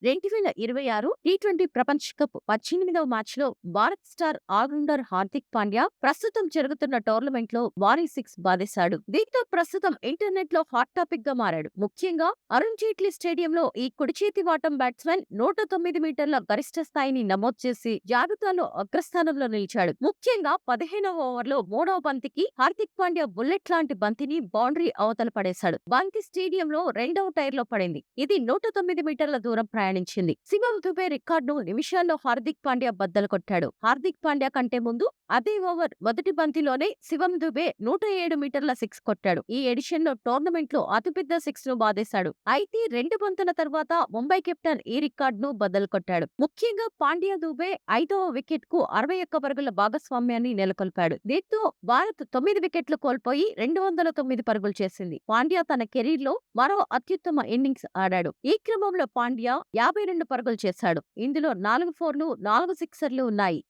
2026 T20 ప్రపంచ cup 18వ మ్యాచ్లో Bharat star allrounder Hardik Pandya ప్రస్తుతం జరుగుతున్న టోర్నమెంట్లో భారీ సిక్స్ బాధేశాడు. దీంతో ప్రస్తుతం ఇంటర్నెట్ లో హాట్ టాపిక్ గా మారాడు. ముఖ్యంగా అరుణ్ జైట్లీ స్టేడియంలో ఈ కుడి చేతి వాటం బ్యాట్స్మెన్ 109 మీటర్ల గరిష్ట స్థాయిని నమోదు చేసి జాబితాలో అగ్రస్థానంలో నిలిచాడు. ముఖ్యంగా 15వ ఓవర్లో మూడవ బంతికి హార్దిక్ పాండ్యా బుల్లెట్ లాంటి బంతిని బౌండరీ అవతల పడేశాడు. బంతి స్టేడియంలో రెండవ టైర్ లో పడింది. ఇది 109 మీటర్ల దూరం ప్రయాణించింది. శివం దుబే రికార్డును నిమిషాల్లో హార్దిక్ పాండ్యా బద్దలు కొట్టాడు. హార్దిక్ పాండ్యా కంటే ముందు అదే ఓవర్ మొదటి బంతిలోనే శివం దుబే 107 మీటర్ల సిక్స్ కొట్టాడు. ఈ ఎడిషన్ లో టోర్నమెంట్ లో అతిపెద్ద సిక్స్ ను బాధేశాడు. అయితే రెండు బంతుల తర్వాత ముంబై కెప్టెన్ ఈ రికార్డును బద్దలు కొట్టాడు. ముఖ్యంగా పాండ్యా దుబే 5వ వికెట్ కు 61 పరుగుల భాగస్వామ్యాన్ని నెలకొల్పాడు. దీంతో భారత్ 9 వికెట్లు కోల్పోయి 209 పరుగులు చేసింది. పాండ్యా తన కెరీర్ లో మరో అత్యుత్తమ ఇన్నింగ్స్ ఆడాడు. ఈ క్రమంలో పాండ్యా 52 పరుగులు చేశాడు. ఇందులో 4 ఫోర్లు 4 సిక్సర్లు ఉన్నాయి.